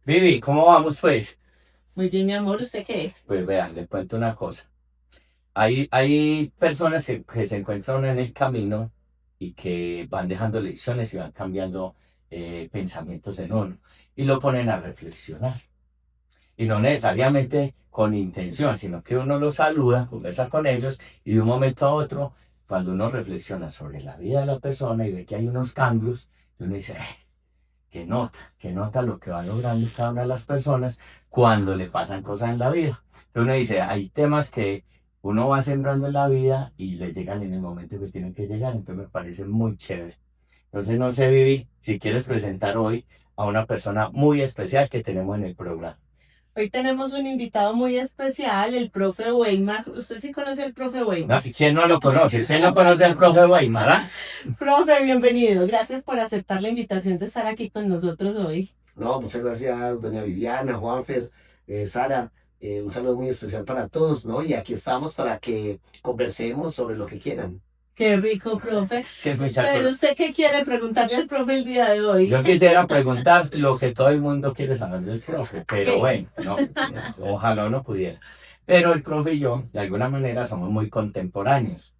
Vivi, ¿cómo vamos pues? Muy bien, mi amor, ¿usted qué? Pues vean, le cuento una cosa. Hay personas que se encuentran en el camino y que van dejando lecciones y van cambiando pensamientos en uno y lo ponen a reflexionar. Y no necesariamente con intención, sino que uno los saluda, conversa con ellos y de un momento a otro, cuando uno reflexiona sobre la vida de la persona y ve que hay unos cambios, uno dice, que nota lo que va logrando cada una de las personas cuando le pasan cosas en la vida. Entonces uno dice, hay temas que uno va sembrando en la vida y le llegan en el momento que tienen que llegar, entonces me parece muy chévere. Entonces no sé, Vivi, si quieres presentar hoy a una persona muy especial que tenemos en el programa. Hoy tenemos un invitado muy especial, el profe Weimar. ¿Usted sí conoce al profe No, Weimar? ¿quién no lo conoce? ¿Quién no conoce al profe Weimar? ¿Ah? Profe, bienvenido. Gracias por aceptar la invitación de estar aquí con nosotros hoy. No, muchas gracias, doña Viviana, Juanfer, Sara. Un saludo muy especial para todos, ¿no? Y aquí estamos para que conversemos sobre lo que quieran. Qué rico, profe. Sí, Pero usted qué quiere preguntarle al profe el día de hoy. yo quisiera preguntar lo que todo el mundo quiere saber del profe, pero ¿Qué? bueno, no, ojalá no pudiera. Pero el profe y yo, de alguna manera, somos muy contemporáneos.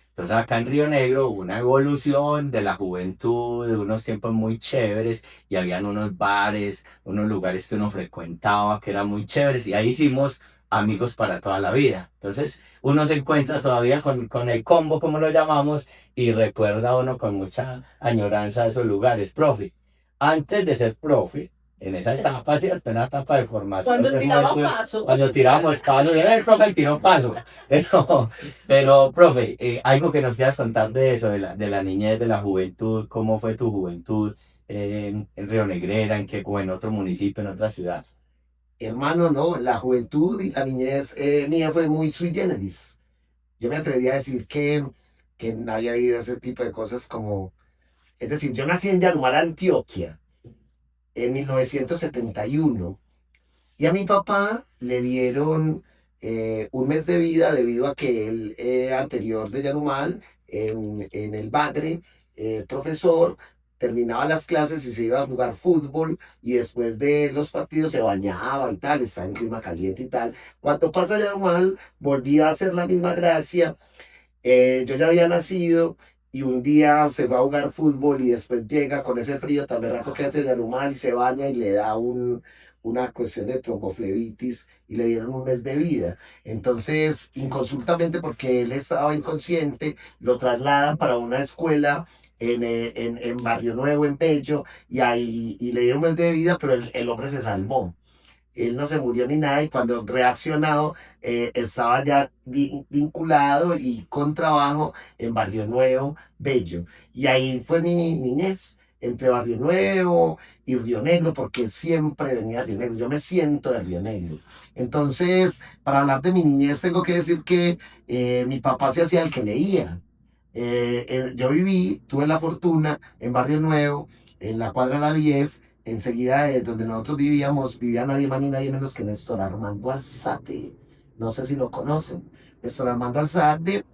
Entonces acá en Río Negro hubo una evolución de la juventud, de unos tiempos muy chéveres, y habían unos bares, unos lugares que uno frecuentaba que eran muy chéveres, y ahí hicimos amigos para toda la vida. Entonces uno se encuentra todavía con el combo, como lo llamamos, y recuerda a uno con mucha añoranza de esos lugares. Profe, antes de ser profe, en esa etapa, ¿cierto? En la etapa de formación Cuando de tiraba juventud, paso. cuando tirábamos pasos, era el profe el tiró paso, pero, profe, algo que nos quieras contar de eso, de la niñez, de la juventud, cómo fue tu juventud en Río Negrera, en qué, o en otro municipio, en otra ciudad. Hermano, no, la juventud y la niñez mía fue muy sui generis. Yo me atrevería a decir que no había vivido ese tipo de cosas como, es decir, yo nací en Yarumal, Antioquia, en 1971. Y a mi papá le dieron un mes de vida debido a que él, anterior de Yanumal, en el Bagre, profesor, terminaba las clases y se iba a jugar fútbol y después de los partidos se bañaba y tal, estaba en clima caliente y tal. Cuando pasa Yanumal, volvía a hacer la misma gracia. Yo ya había nacido y un día se va a jugar fútbol y después llega con ese frío tan berraco que hace Yarumal y se baña y le da una cuestión de tromboflebitis y le dieron un mes de vida. Entonces, inconsultamente, porque él estaba inconsciente, lo trasladan para una escuela en Barrio Nuevo, en Bello, y ahí y le dieron un mes de vida, pero el hombre se salvó. Él no se murió ni nada y cuando reaccionado estaba ya vinculado y con trabajo en Barrio Nuevo, Bello. Y ahí fue mi niñez, entre Barrio Nuevo y Río Negro, porque siempre venía a Río Negro. Yo me siento de Río Negro. Entonces, para hablar de mi niñez, tengo que decir que mi papá se hacía el que leía. Yo tuve la fortuna en Barrio Nuevo, en la cuadra La 10, enseguida de donde nosotros vivíamos, vivía nadie más ni nadie menos que Néstor Armando Alzate. No sé si lo conocen. Néstor Armando Alzate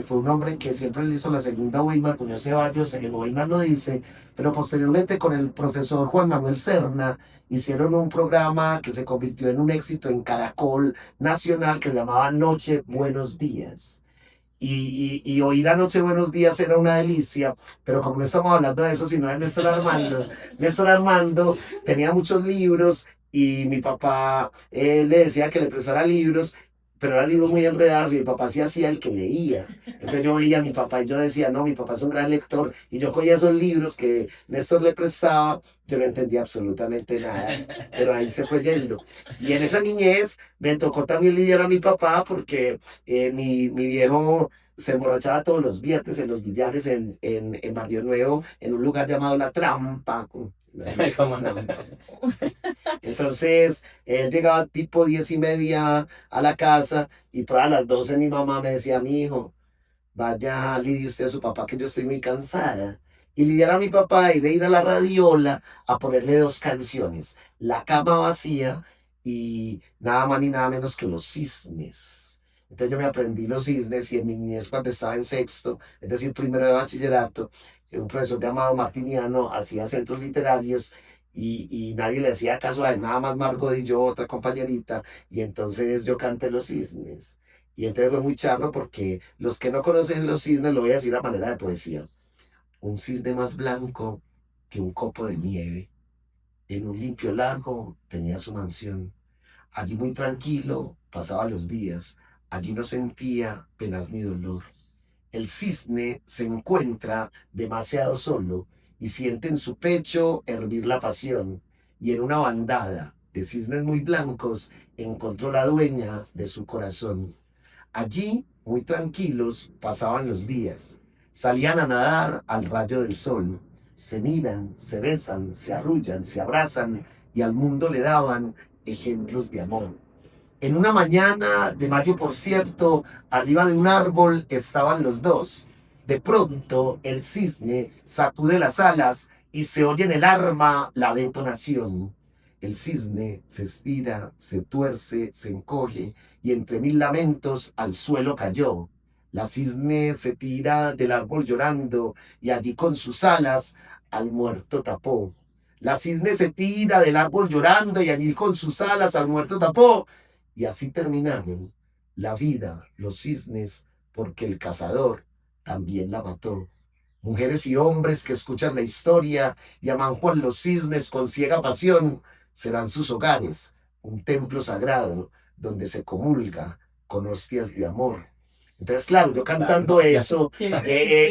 fue un hombre que siempre le hizo la segunda Weimar con Ceballos, en el Weimar lo dice, pero posteriormente con el profesor Juan Manuel Serna hicieron un programa que se convirtió en un éxito en Caracol Nacional que se llamaba Noche Buenos Días. Y oír anoche Buenos Días era una delicia, pero como no estamos hablando de eso, sino de Néstor Armando tenía muchos libros y mi papá le decía que le prestara libros, pero eran libros muy enredados y mi papá sí hacía el que leía. Entonces yo veía a mi papá y yo decía, no, mi papá es un gran lector, y yo cogía esos libros que Néstor le prestaba, yo no entendía absolutamente nada, pero ahí se fue yendo. Y en esa niñez me tocó también lidiar a mi papá porque mi viejo se emborrachaba todos los viernes en los billares en Barrio Nuevo, en un lugar llamado La Trampa. ¿Cómo no? Entonces, él llegaba tipo 10:30 a la casa y para las 12 mi mamá me decía, mi hijo, vaya, lidie usted a su papá que yo estoy muy cansada. Y lidiar a mi papá y de ir a la radiola a ponerle dos canciones, La cama vacía y nada más ni nada menos que Los Cisnes. Entonces yo me aprendí Los Cisnes y en mi niñez cuando estaba en sexto, es decir, primero de bachillerato, un profesor llamado Martiniano hacía centros literarios y nadie le hacía caso a él, nada más Margot y yo, otra compañerita, y entonces yo canté Los Cisnes. Y entonces fue muy charro porque los que no conocen Los Cisnes lo voy a decir a manera de poesía. Un cisne más blanco que un copo de nieve, en un limpio lago tenía su mansión. Allí muy tranquilo pasaba los días, allí no sentía penas ni dolor. El cisne se encuentra demasiado solo y siente en su pecho hervir la pasión, y en una bandada de cisnes muy blancos encontró la dueña de su corazón. Allí, muy tranquilos, pasaban los días. Salían a nadar al rayo del sol. Se miran, se besan, se arrullan, se abrazan y al mundo le daban ejemplos de amor. En una mañana de mayo, por cierto, arriba de un árbol estaban los dos. De pronto, el cisne sacude las alas y se oye en el arma la detonación. El cisne se estira, se tuerce, se encoge y entre mil lamentos al suelo cayó. La cisne se tira del árbol llorando y allí con sus alas al muerto tapó. La cisne se tira del árbol llorando y allí con sus alas al muerto tapó. Y así terminaron la vida, los cisnes, porque el cazador también la mató. Mujeres y hombres que escuchan la historia y aman Juan los cisnes con ciega pasión, serán sus hogares un templo sagrado donde se comulga con hostias de amor. Entonces, claro, yo cantando eso,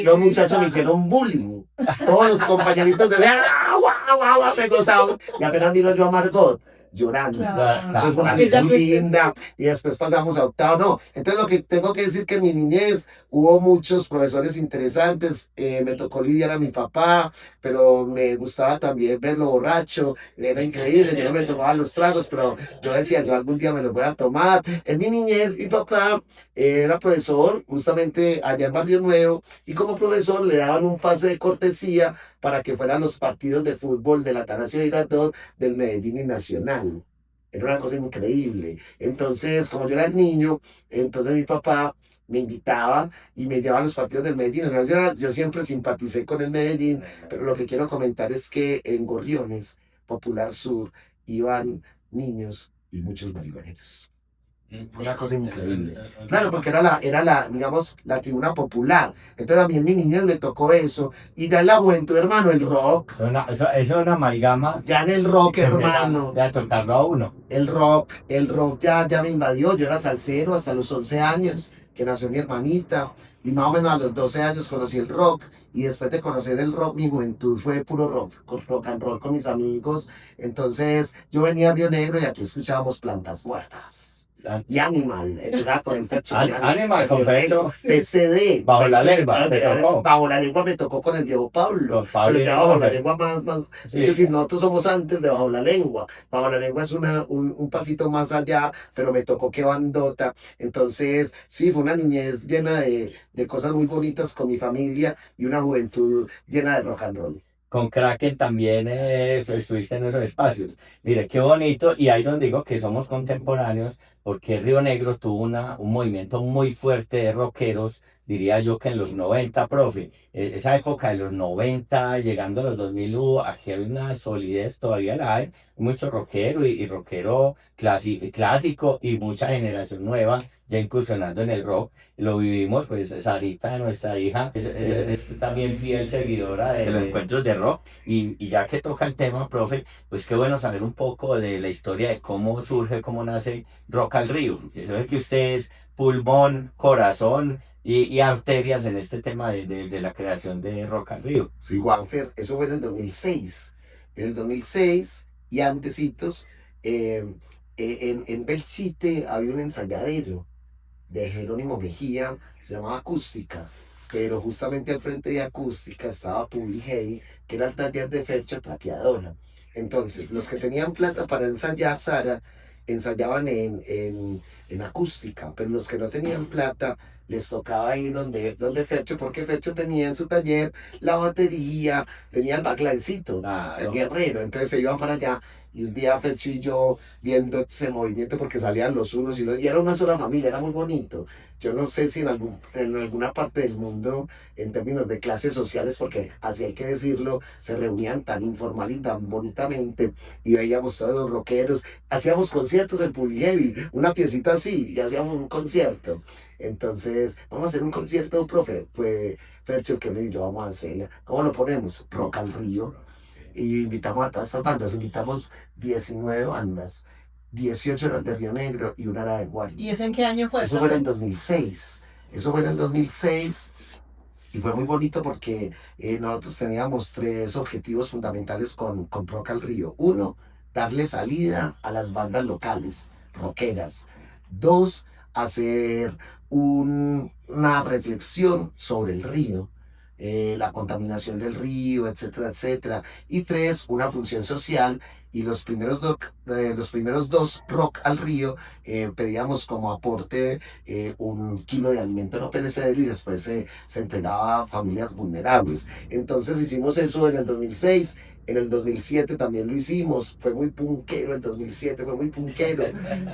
los muchachos me hicieron bullying. Todos los compañeritos decían, ¡ah, guau, guau, guau! Me gozaban. Y apenas miro yo a Margot llorando. Claro. Entonces fue una Ella canción fue- linda y después pasamos a octavo. No, entonces lo que tengo que decir que en mi niñez hubo muchos profesores interesantes. Me tocó lidiar a mi papá, pero me gustaba también verlo borracho. Era increíble, yo no me tomaba los tragos, pero yo decía, yo algún día me los voy a tomar. En mi niñez, mi papá era profesor justamente allá en Barrio Nuevo y como profesor le daban un pase de cortesía para que fueran los partidos de fútbol del Atanasio Girardot del Medellín y Nacional. Era una cosa increíble. Entonces, como yo era el niño, entonces mi papá me invitaba y me llevaba a los partidos del Medellín. Yo siempre simpaticé con el Medellín, pero lo que quiero comentar es que en Gorriones, Popular Sur, iban niños y muchos marihuaneros. Fue una cosa increíble. Claro, porque digamos, la tribuna popular. Entonces a mí en mi niñez me tocó eso. Y ya en la juventud, hermano, el rock. Eso es una amalgama Ya en el rock, que hermano. de tocarlo a uno. El rock ya me invadió. Yo era salsero hasta los 11 años, que nació mi hermanita. Y más o menos a los 12 años conocí el rock. Y después de conocer el rock, mi juventud fue puro rock, rock and roll con mis amigos. Entonces yo venía a Río Negro y aquí escuchábamos Plantas Muertas. Y Animal, el gato del pecho. Animal con Fercho. PCD. Bajo la lengua, te tocó. Bajo la lengua me tocó con el viejo Pablo. Con Pablo Pero y ya bajo la Jorge. lengua más. Sí. Es decir, nosotros somos antes de bajo la lengua. Bajo la lengua es un pasito más allá, pero me tocó que bandota. Entonces, sí, fue una niñez llena de cosas muy bonitas con mi familia y una juventud llena de rock and roll. Con Kraken también estuviste en esos espacios. Mire, qué bonito. Y ahí donde digo que somos contemporáneos, porque Río Negro tuvo un movimiento muy fuerte de rockeros, diría yo que en los 90, profe. Esa época de los 90, llegando a los 2000, aquí hay una solidez, todavía la hay. Mucho rockero y rockero clásico y mucha generación nueva ya incursionando en el rock. Lo vivimos, pues Sarita, nuestra hija, es también fiel seguidora de los encuentros de rock. Y ya que toca el tema, profe, pues qué bueno saber un poco de la historia de cómo surge, cómo nace Rock al Río. Eso es que usted es pulmón, corazón y arterias en este tema de la creación de Rock al Río. Sí, Juanfer, eso fue en el 2006. En el 2006 y antecitos, en Belchite había un ensayadero de Jerónimo Mejía, se llamaba Acústica, pero justamente al frente de Acústica estaba Publi Heavy, que era el taller de Fercha Trapeadora. Entonces, los que tenían plata para ensayar, Sara, ensayaban en acústica, pero los que no tenían plata les tocaba ir donde Fercho, porque Fercho tenía en su taller la batería, tenía el backlincito, el Claro. guerrero, entonces se iban para allá. Y un día Fercho y yo viendo ese movimiento porque salían los unos y era una sola familia, era muy bonito. Yo no sé si en alguna parte del mundo, en términos de clases sociales, porque así hay que decirlo, se reunían tan informal y tan bonitamente y veíamos todos los rockeros, hacíamos conciertos en Puliheavy, una piecita así, y hacíamos un concierto. Entonces, vamos a hacer un concierto, profe. Fue Fercho el que me dijo, vamos a hacerlo. ¿Cómo lo ponemos? Rock al Río. Y invitamos a todas estas bandas, invitamos 19 bandas, 18 eran de Río Negro y una era de ¿Y Guari. eso en qué año fue, Eso fue en el profe? 2006. Eso fue en el 2006 y fue muy bonito porque nosotros teníamos tres objetivos fundamentales con Rock al Río. Uno, darle salida a las bandas locales, rockeras. Dos, hacer una reflexión sobre el río, la contaminación del río, etcétera, etcétera. Y tres, una función social. Y los primeros dos, Rock al Río, pedíamos como aporte 1 kilo de alimento no perecedero y después se entregaba a familias vulnerables. Entonces hicimos eso en el 2006. En el 2007 también lo hicimos, fue muy punquero, el 2007 fue muy punquero.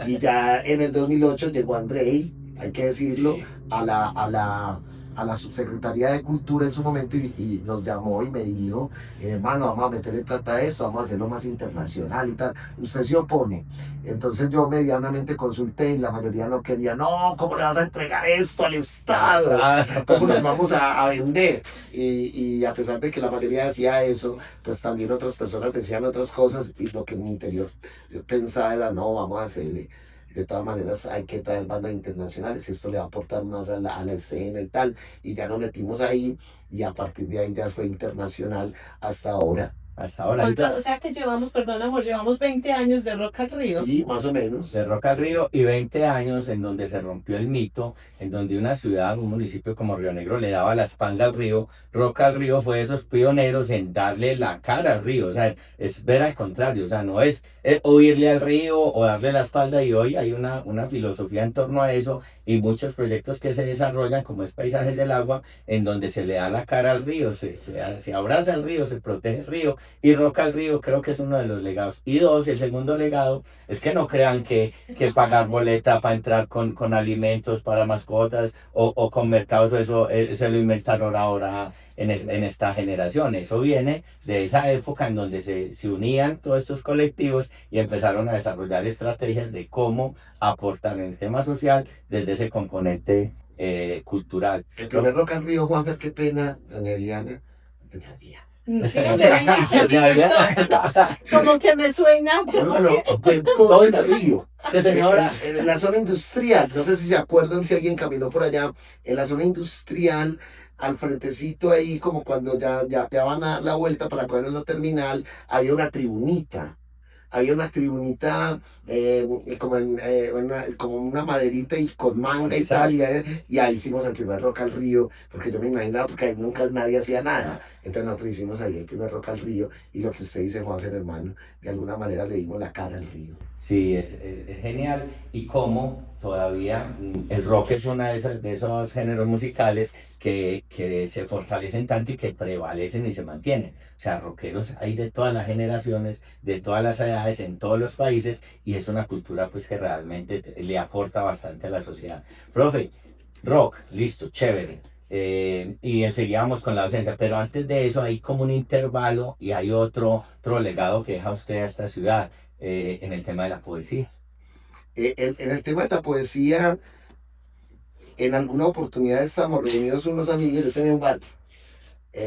Y ya en el 2008 llegó Andrei, hay que decirlo, Sí. a la subsecretaría de Cultura en su momento y nos llamó y me dijo, hermano, vamos a meterle plata a esto, vamos a hacerlo más internacional y tal. Usted se opone. Entonces yo medianamente consulté y la mayoría no quería, no, ¿cómo le vas a entregar esto al Estado? ¿Cómo nos vamos a vender? Y a pesar de que la mayoría decía eso, pues también otras personas decían otras cosas y lo que en mi interior yo pensaba era, no, vamos a hacerle. De todas maneras, hay que traer bandas internacionales y esto le va a aportar más a la escena y tal. Y ya nos metimos ahí y a partir de ahí ya fue internacional hasta ahora. Hasta ahora. O sea que llevamos, perdón amor, llevamos 20 años de Rock al Río. Sí, más o menos. De Rock al Río y 20 años en donde se rompió el mito, en donde una ciudad, un municipio como Río Negro le daba la espalda al río. Rock al Río fue de esos pioneros en darle la cara al río, o sea, es ver al contrario, o sea, no es oírle al río o darle la espalda y hoy hay una filosofía en torno a eso y muchos proyectos que se desarrollan como es Paisajes del Agua, en donde se le da la cara al río, se abraza al río, se protege el río y Rock al Río creo que es uno de los legados. Y dos, el segundo legado es que no crean que pagar boleta para entrar con alimentos para mascotas o con mercados, eso se lo inventaron ahora en esta generación. Eso viene de esa época en donde se unían todos estos colectivos y empezaron a desarrollar estrategias de cómo aportar en el tema social desde ese componente cultural. El primer Rock al Río, Juanfer, qué pena, doña Viana. Doña Viana. Como que me suena. Bueno, de todo el río. Sí, señora. En la zona industrial, no sé si se acuerdan si alguien caminó por allá, en la zona industrial, al frentecito ahí, como cuando ya van a la vuelta para coger la terminal, había una tribunita. Había una tribunita como una maderita y con manga y tal, y ahí hicimos el primer Rock al Río, porque yo me imaginaba, porque ahí nunca nadie hacía nada. Entonces nosotros hicimos ahí el primer Rock al Río, y lo que usted dice, Juanfer, hermano, de alguna manera le dimos la cara al río. Sí, es genial. Y cómo todavía el rock es uno de esos géneros musicales que se fortalecen tanto y que prevalecen y se mantienen. O sea, rockeros hay de todas las generaciones, de todas las edades, en todos los países, y es una cultura pues que realmente le aporta bastante a la sociedad. Profe, rock, listo, chévere. Y enseguida vamos con la docencia, pero antes de eso hay como un intervalo y hay otro legado que deja usted a esta ciudad en el tema de la poesía. En el tema de la poesía, en alguna oportunidad estamos reunidos unos amigos, yo tenía un bar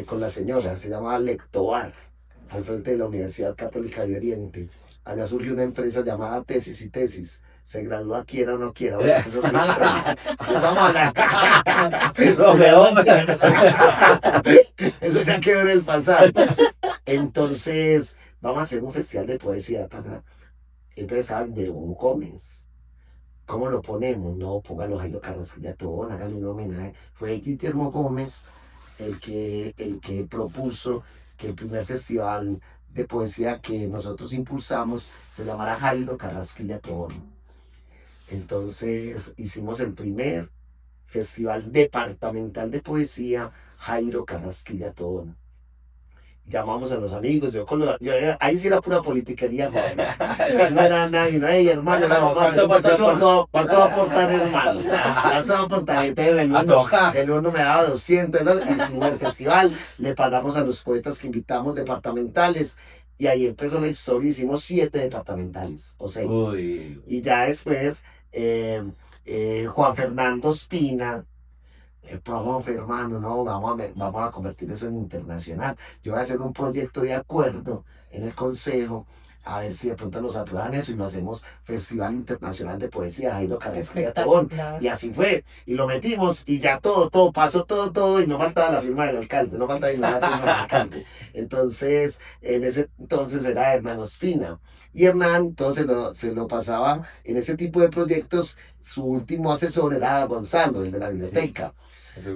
con la señora, se llamaba Lectobar, al frente de la Universidad Católica de Oriente. Allá surgió una empresa llamada Tesis y Tesis. Se gradúa quiera o no quiera. Bueno, eso es otra historia. Estamos hablando. Eso ya quedó en el pasado. Entonces, vamos a hacer un festival de poesía. Entonces, ¿saben de un Gómez? ¿Cómo lo ponemos? No, póngalo Jairo Carrasquilla Tobón, hágale un homenaje. Fue Guillermo Gómez el que propuso que el primer festival de poesía que nosotros impulsamos se llamara Jairo Carrasquilla Tobón. Entonces hicimos el primer Festival Departamental de Poesía Jairo Carrasquilla Tobón. Llamamos a los amigos, ahí sí era pura politiquería, güey. No era nadie, no, hey, hermano, la mamá se ¿cuánto va a aportar, hermano? ¿Cuánto va a aportar? Entonces el uno me daba 200, hicimos el festival, le pagamos a los poetas que invitamos departamentales, y ahí empezó la historia, hicimos 7 departamentales, o 6. Uy, Y ya después, Juan Fernando Espina, profe, hermano, no, vamos a convertir eso en internacional. Yo voy a hacer un proyecto de acuerdo en el consejo, a ver si de pronto nos aprueban eso y lo hacemos Festival Internacional de Poesía Jairo Carrasquilla Tobón. Y así fue, y lo metimos, y ya todo, pasó todo, y no faltaba la firma del alcalde, no faltaba la firma del alcalde. Entonces, en ese entonces era Hernán Ospina, y Hernán entonces se lo pasaba en ese tipo de proyectos. Su último asesor era Gonzalo, el de la biblioteca.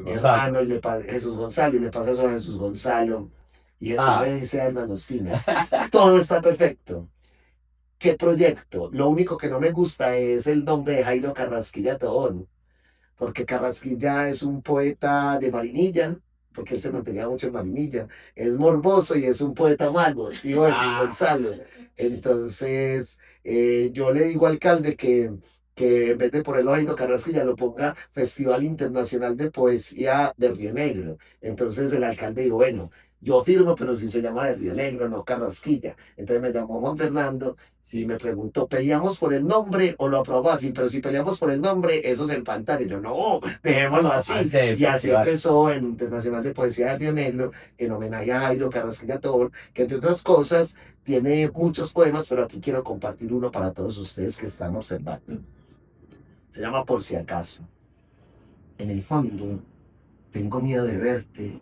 Hermano, Jesús Gonzalo, y le pasa eso a Jesús Gonzalo, y Jesús le dice a Hernán Ospina, todo está perfecto. ¿Qué proyecto? Lo único que no me gusta es el nombre de Jairo Carrasquilla Tobón, porque Carrasquilla es un poeta de Marinilla, porque él se mantenía mucho en Marinilla, es morboso y es un poeta malo, digo Jesús Gonzalo. Entonces, yo le digo al alcalde que en vez de ponerlo Jairo Carrasquilla lo ponga Festival Internacional de Poesía de Río Negro. Entonces el alcalde dijo, bueno, yo firmo, pero si se llama de Río Negro, no Carrasquilla. Entonces me llamó Juan Fernando y me preguntó, ¿peleamos por el nombre o lo aprobó así? Pero si peleamos por el nombre, eso es el pantano. Y yo, no, dejémoslo así. Y así empezó el Internacional de Poesía de Río Negro, en homenaje a Jairo Carrasquilla Tobón, que entre otras cosas tiene muchos poemas, pero aquí quiero compartir uno para todos ustedes que están observando. Se llama Por si acaso. En el fondo, tengo miedo de verte.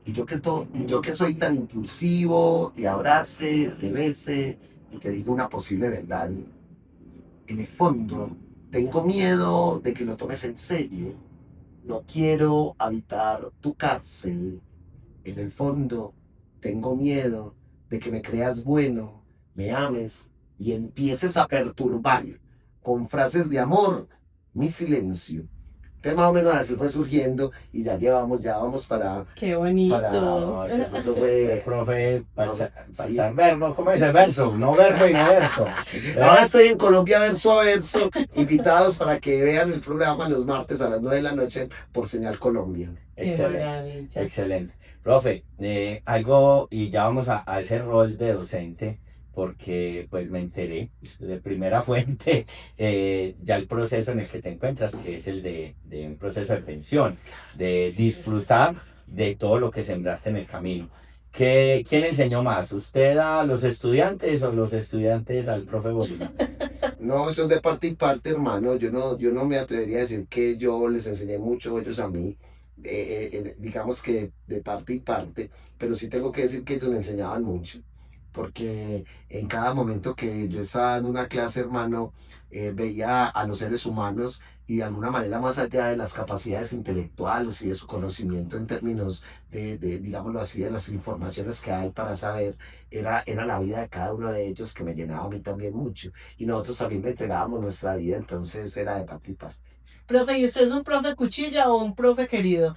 Y yo que soy tan impulsivo, te abrace, te bese y te digo una posible verdad. En el fondo, tengo miedo de que lo tomes en serio. No quiero habitar tu cárcel. En el fondo, tengo miedo de que me creas bueno, me ames y empieces a perturbar con frases de amor mi silencio. Entonces más o menos así fue surgiendo y ya vamos para... Qué bonito. no, Eso fue... profe, sí. pasar verbo, ¿cómo dice? Verso, no verbo y no verso. Ahora estoy en Colombia verso a verso, invitados para que vean el programa los martes a las 9 de la noche por Señal Colombia. Qué Excelente, maravilla. excelente. Profe, algo, y ya vamos a ese rol de docente, porque pues me enteré de primera fuente ya el proceso en el que te encuentras, que es el de un proceso de pensión, de disfrutar de todo lo que sembraste en el camino. ¿Quién enseñó más? ¿Usted a los estudiantes o los estudiantes al profe Bolívar? No, eso es de parte y parte, hermano. Yo no me atrevería a decir que yo les enseñé mucho, ellos a mí. Digamos que de parte y parte, pero sí tengo que decir que ellos me enseñaban mucho, porque en cada momento que yo estaba en una clase, hermano, veía a los seres humanos y de alguna manera, más allá de las capacidades intelectuales y de su conocimiento en términos digámoslo así, de las informaciones que hay para saber, era la vida de cada uno de ellos que me llenaba a mí también mucho. Y nosotros también le entregábamos nuestra vida, entonces era de parte y parte. Profe, ¿y usted es un profe cuchilla o un profe querido?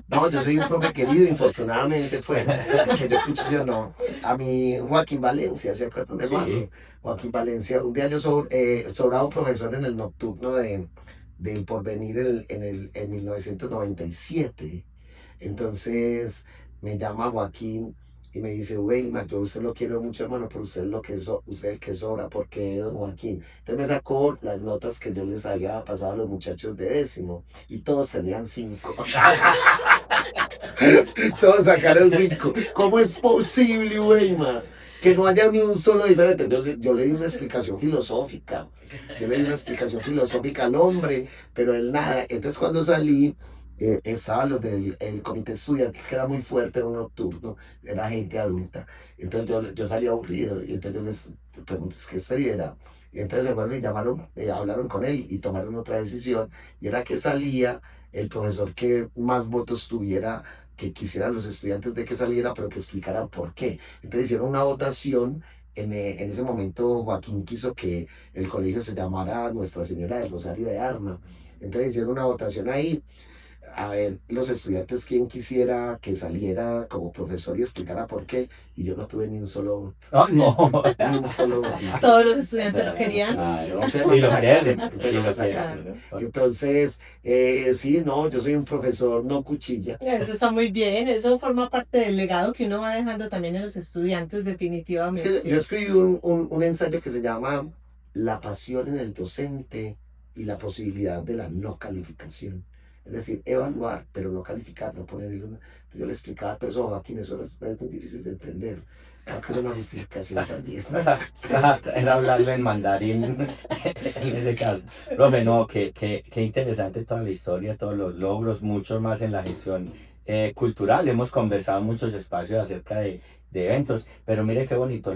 No, yo soy un profe querido, infortunadamente, pues, que yo cuchillo no. A mí, Joaquín Valencia, ¿se acuerdan de Juan? Joaquín Valencia, un día yo sobraba un profesor en el nocturno del Porvenir en 1997. Entonces me llama Joaquín y me dice, Weimar, yo a usted lo quiero mucho, hermano, pero usted es usted el que sobra, porque don Joaquín. Entonces me sacó las notas que yo les había pasado a los muchachos de décimo y todos tenían 5. Todos sacaron 5. ¿Cómo es posible, Weimar, que no haya ni un solo diferente? Yo le di una explicación filosófica. Yo le di una explicación filosófica al hombre, pero él nada. Entonces cuando salí, estaban los del el comité estudiantil, que era muy fuerte, un nocturno, era gente adulta. Entonces yo salí aburrido y entonces yo les pregunté qué sería era. Y entonces se fueron y llamaron, hablaron con él y tomaron otra decisión, y era que salía el profesor que más votos tuviera, que quisieran los estudiantes de que saliera, pero que explicaran por qué. Entonces hicieron una votación en ese momento Joaquín quiso que el colegio se llamara Nuestra Señora del Rosario de Arma. Entonces hicieron una votación ahí, a ver los estudiantes quién quisiera que saliera como profesor y explicara por qué, y yo no tuve ni un solo voto, Oh, no. ni un solo voto. Todos los estudiantes lo querían. Claro, y lo quieren, y lo Claro. quieren. Entonces, sí, no, yo soy un profesor no cuchilla. Eso está muy bien, eso forma parte del legado que uno va dejando también en los estudiantes, Sí, definitivamente. yo escribí un ensayo que se llama La pasión en el docente y la posibilidad de la no calificación. Es decir, evaluar, pero no calificar, no ponerle una. Entonces yo le explicaba todo eso a Joaquín, eso es muy difícil de entender. Claro que es una justificación también. Sí. Era hablarle en mandarín en ese caso. Profe, no, qué interesante toda la historia, todos los logros, mucho más en la gestión cultural. Hemos conversado en muchos espacios acerca de eventos, pero mire qué bonito,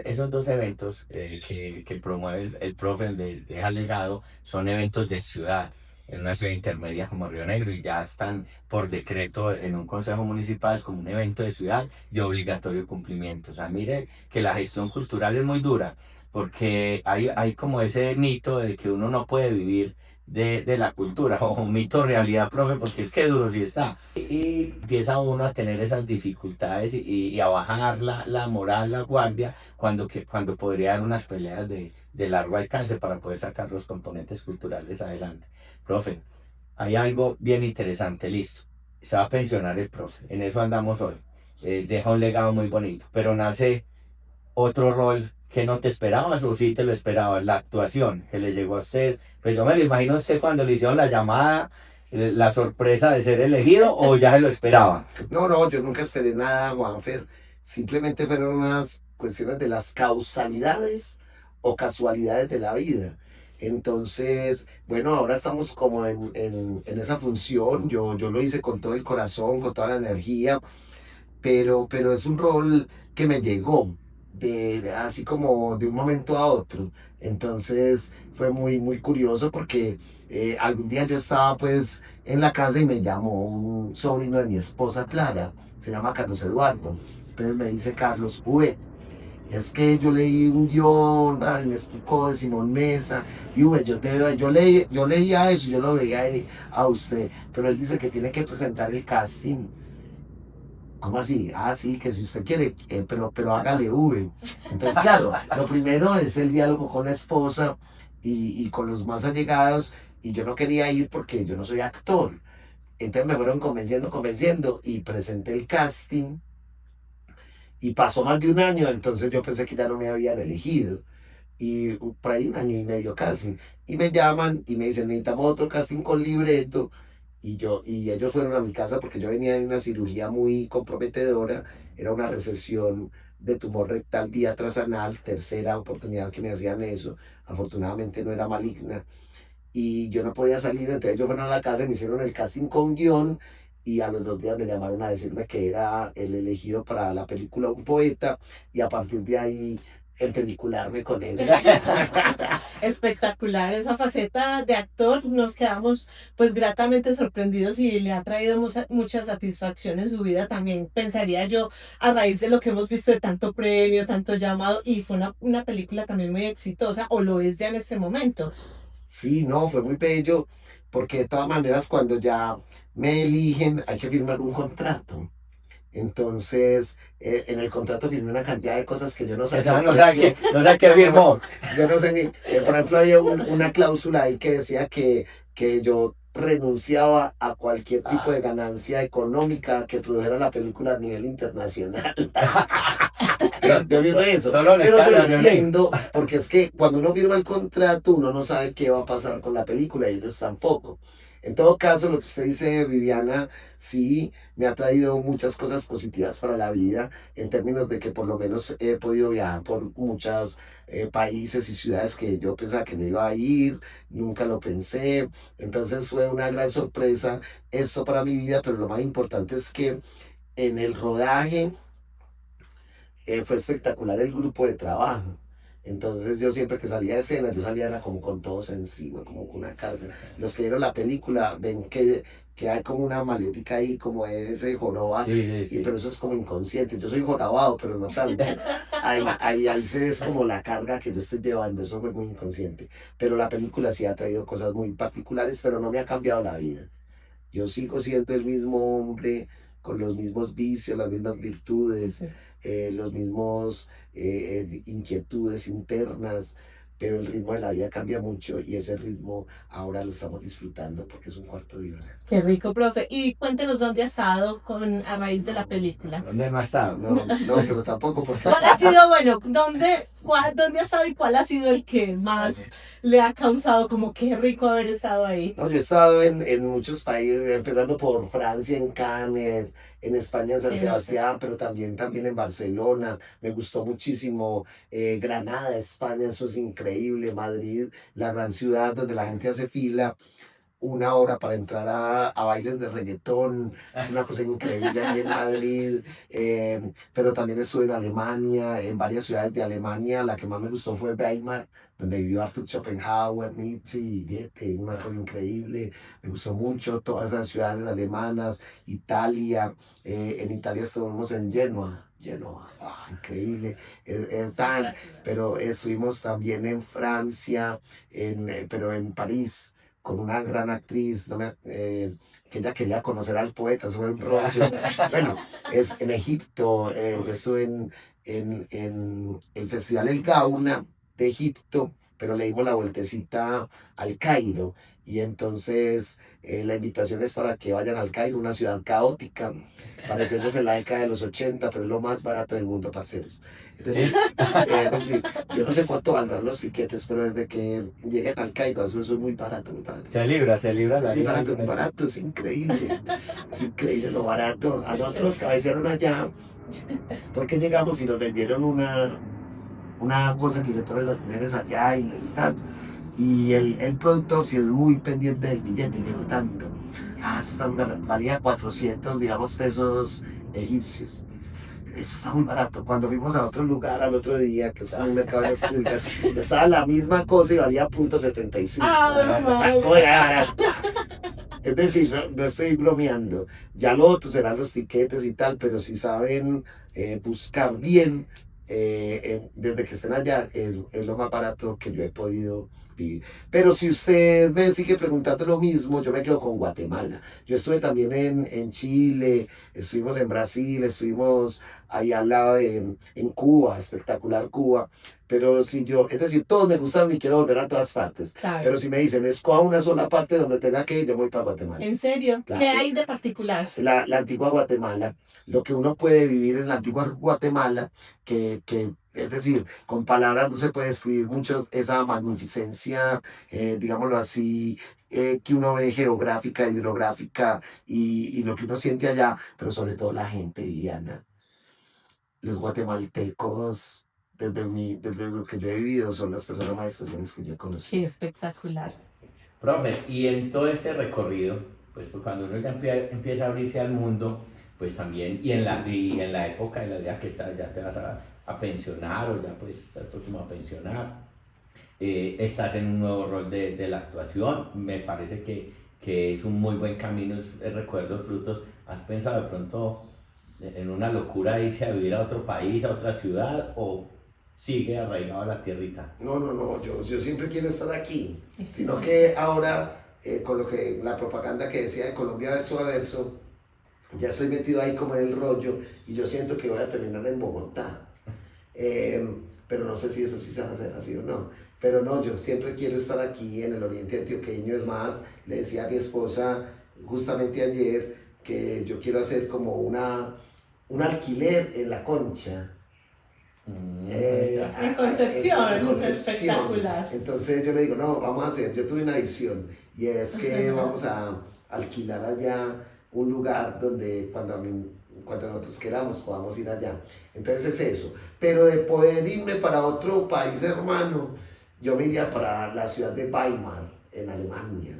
esos dos eventos que promueve el profe, el de Deja Legado, son eventos de ciudad, en una ciudad intermedia como Río Negro, y ya están por decreto en un consejo municipal como un evento de ciudad de obligatorio cumplimiento. O sea, mire que la gestión cultural es muy dura, porque hay como ese mito de que uno no puede vivir de la cultura, o un mito realidad, profe, porque es que duro sí está. Y empieza uno a tener esas dificultades y a bajar la moral, la guardia, cuando podría dar unas peleas de largo alcance para poder sacar los componentes culturales adelante. Profe, hay algo bien interesante, listo. Se va a pensionar el profe, en eso andamos hoy. Deja un legado muy bonito, pero nace otro rol que no te esperabas o sí te lo esperabas, la actuación que le llegó a usted. Pues yo me lo imagino a usted cuando le hicieron la llamada, la sorpresa de ser elegido, o ya se lo esperaba. No, no, yo nunca esperé nada, Juanfer. Simplemente fueron unas cuestiones de las causalidades o casualidades de la vida. Entonces, bueno, ahora estamos como en esa función. Yo lo hice con todo el corazón, con toda la energía, pero es un rol que me llegó así como de un momento a otro. Entonces fue muy curioso porque algún día yo estaba pues en la casa y me llamó un sobrino de mi esposa Clara, se llama Carlos Eduardo. Entonces me dice Carlos, es que yo leí un guión, y me explicó de Simón Mesa, y yo leía eso, yo lo veía ahí a usted, pero él dice que tiene que presentar el casting. ¿Cómo así? Ah, sí, que si usted quiere, pero hágale V. Entonces, claro, lo primero es el diálogo con la esposa y con los más allegados, y yo no quería ir porque yo no soy actor. Entonces me fueron convenciendo, y presenté el casting, y pasó más de un año, entonces yo pensé que ya no me habían elegido, y por ahí un año y medio casi, y me llaman y me dicen, necesitamos otro casting con libreto, y ellos fueron a mi casa porque yo venía de una cirugía muy comprometedora, era una recesión de tumor rectal vía trasanal, tercera oportunidad que me hacían eso, afortunadamente no era maligna, y yo no podía salir, entonces ellos fueron a la casa y me hicieron el casting con guión, y a los 2 días me llamaron a decirme que era el elegido para la película Un Poeta, y a partir de ahí el pelicularme con eso. Espectacular esa faceta de actor, nos quedamos pues gratamente sorprendidos y le ha traído mucha satisfacción en su vida también, pensaría yo, a raíz de lo que hemos visto de tanto premio, tanto llamado, y fue una película también muy exitosa, o lo es ya en este momento. Sí, no, fue muy bello, porque de todas maneras cuando ya me eligen hay que firmar un contrato. Entonces, en el contrato firmé una cantidad de cosas que yo no sabía. Entonces no sé qué firmó. Yo no sé ni, por ejemplo, había una cláusula ahí que decía que yo renunciaba a cualquier tipo de ganancia económica que produjera la película a nivel internacional. Yo digo eso, Solo le pero cae yo la reunión. entiendo, porque es que cuando uno firma el contrato, uno no sabe qué va a pasar con la película y ellos tampoco. En todo caso, lo que usted dice, Viviana, sí, me ha traído muchas cosas positivas para la vida, en términos de que por lo menos he podido viajar por muchos países y ciudades que yo pensaba que no iba a ir, nunca lo pensé. Entonces fue una gran sorpresa esto para mi vida, pero lo más importante es que en el rodaje fue espectacular el grupo de trabajo. Entonces yo siempre que salía de escena, yo salía era como con todos encima, como con una carga. Los que vieron la película ven que hay como una maletica ahí, como ese joroba, Sí, sí, pero sí. eso es como inconsciente. Yo soy jorobado, pero no tanto. Ahí se es como la carga que yo estoy llevando, eso fue muy inconsciente. Pero la película sí ha traído cosas muy particulares, pero no me ha cambiado la vida. Yo sigo siendo el mismo hombre, con los mismos vicios, las mismas virtudes, los mismos inquietudes internas, pero el ritmo de la vida cambia mucho y ese ritmo ahora lo estamos disfrutando porque es un cuarto de hora. Qué rico, profe. Y cuéntenos dónde ha estado a raíz de la película. ¿Dónde no ha estado? No, pero tampoco porque ¿Cuál ha sido, bueno, dónde ha estado y cuál ha sido el que más le ha causado como qué rico haber estado ahí? no, yo he estado en muchos países, empezando por Francia, en Cannes, en España, en San Qué Sebastián, pero también en Barcelona. Me gustó muchísimo Granada, España, eso es increíble. Madrid, la gran ciudad donde la gente hace fila 1 hora para entrar a bailes de reggaetón, una cosa increíble ahí en Madrid, pero también estuve en Alemania, en varias ciudades de Alemania, la que más me gustó fue Weimar, donde vivió Arthur Schopenhauer, Nietzsche y Goethe, una cosa increíble, me gustó mucho todas esas ciudades alemanas, Italia, en Italia estuvimos en Genoa, increíble, pero estuvimos también en Francia, pero en París con una gran actriz, que ella quería conocer al poeta, eso fue un rollo. Bueno, es en Egipto, yo estuve en el Festival El Gauna de Egipto, pero le dimos la vueltecita al Cairo. Y entonces la invitación es para que vayan al Cairo, una ciudad caótica. Parecemos en la década de los 80, pero es lo más barato del mundo, parceros. Es decir, yo no sé cuánto valdrán los tiquetes, pero desde que lleguen al Cairo, eso es muy barato, muy barato. Se libra la vida. Muy barato, es increíble lo barato. A nosotros nos cabecearon allá, porque llegamos y nos vendieron una cosa que se ponen las mujeres allá y tal. Y el productor sí es muy pendiente del billete, y no tanto. Eso está muy barato, valía 400, digamos, pesos egipcios. Eso está muy barato. Cuando fuimos a otro lugar al otro día, que es un mercado de las pulgas, estaba la misma cosa y valía .75. ¡Ay, madre! Muy barato. Es decir, no estoy bromeando. Ya lo otro serán los tiquetes y tal, pero si saben buscar bien, desde que estén allá, es lo más barato que yo he podido vivir. Pero si usted me sigue preguntando lo mismo, yo me quedo con Guatemala. Yo estuve también en Chile, estuvimos en Brasil, estuvimos ahí al lado en Cuba, espectacular Cuba. Pero si yo, es decir, todos me gustaron y quiero volver a todas partes. Claro. Pero si me dicen, escoja una sola parte donde tenga que ir, yo voy para Guatemala. ¿En serio? Claro. ¿Qué hay de particular? La antigua Guatemala, lo que uno puede vivir en la antigua Guatemala, es decir, con palabras no se puede describir mucho esa magnificencia, digámoslo así, que uno ve geográfica, hidrográfica y lo que uno siente allá, pero sobre todo la gente, Viviana. Los guatemaltecos, desde lo que yo he vivido, son las personas más especiales que yo he conocido. Qué espectacular. Profe, y en todo este recorrido, pues cuando uno ya empieza a abrirse al mundo, pues también, y en la época de la vida que estás, ya te vas a pensionar o ya pues estás próximo a pensionar, estás en un nuevo rol de la actuación, me parece que es un muy buen camino, recuerdo frutos. ¿Has pensado de pronto en una locura de irse a vivir a otro país, a otra ciudad, o sigue arraigado a la tierrita? No, yo siempre quiero estar aquí, sino que ahora, con la propaganda que decía de Colombia verso a verso, ya estoy metido ahí como en el rollo y yo siento que voy a terminar en Bogotá. Pero no sé si eso sí se va a hacer así o no. Pero no, yo siempre quiero estar aquí en el oriente antioqueño. Es más, le decía a mi esposa justamente ayer que yo quiero hacer como un alquiler en La Concha. En Concepción, espectacular. Entonces yo le digo, no, vamos a hacer, yo tuve una visión y es que vamos a alquilar allá un lugar donde cuando nosotros queramos podamos ir allá. Entonces es eso. Pero de poder irme para otro país hermano, yo me iría para la ciudad de Weimar, en Alemania,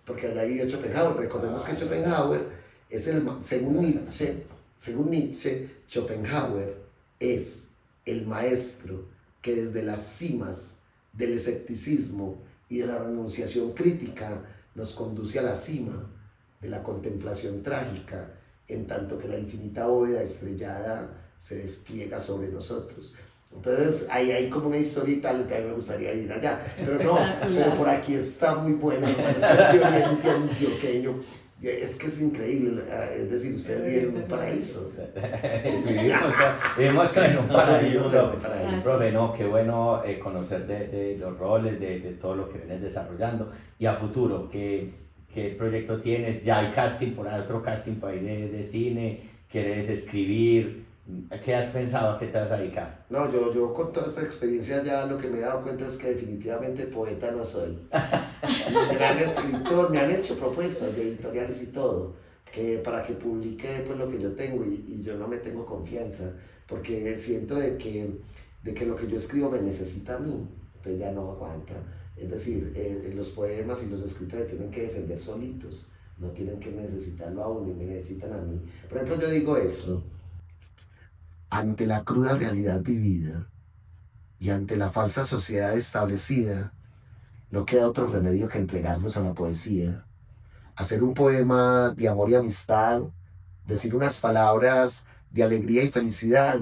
porque allá vivió Schopenhauer. Recordemos que Schopenhauer es según Nietzsche, Schopenhauer es el maestro que desde las cimas del escepticismo y de la renunciación crítica nos conduce a la cima de la contemplación trágica, en tanto que la infinita bóveda estrellada se despliega sobre nosotros. Entonces, ahí hay como una historia y tal, que a mí me gustaría ir allá. Pero no, pero por aquí está muy bueno, es que este oriente antioqueño, es que es increíble, es decir, ustedes viven en un paraíso. Vivimos en un paraíso, Paraíso. profe, no, qué bueno conocer de los roles, de todo lo que vienes desarrollando. Y a futuro, ¿qué proyecto tienes? Ya hay casting, por ahí otro casting por ahí de cine, ¿quieres escribir? ¿Qué has pensado? ¿A qué te vas a dedicar? No, yo con toda esta experiencia ya lo que me he dado cuenta es que definitivamente poeta no soy. Gran escritor, me han hecho propuestas de editoriales y todo, que para que publique pues lo que yo tengo y yo no me tengo confianza, porque siento de que lo que yo escribo me necesita a mí, entonces ya no aguanta. Es decir, los poemas y los escritores tienen que defender solitos, no tienen que necesitarlo a uno y me necesitan a mí. Por ejemplo, yo digo esto, ante la cruda realidad vivida y ante la falsa sociedad establecida, no queda otro remedio que entregarnos a la poesía, hacer un poema de amor y amistad, decir unas palabras de alegría y felicidad,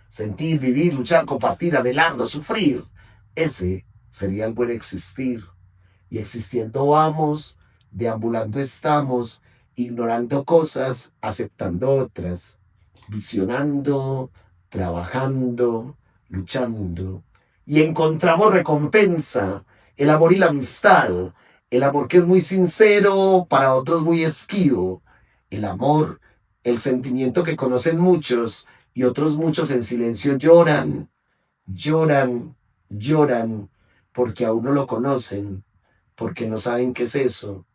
sentir, vivir, luchar, compartir, anhelando, sufrir. Ese sería el buen existir. Y existiendo vamos, deambulando estamos, ignorando cosas, aceptando otras, visionando, trabajando, luchando. Y encontramos recompensa, el amor y la amistad, el amor que es muy sincero, para otros muy esquivo, el amor, el sentimiento que conocen muchos y otros muchos en silencio lloran, lloran, lloran, porque aún no lo conocen, porque no saben qué es eso.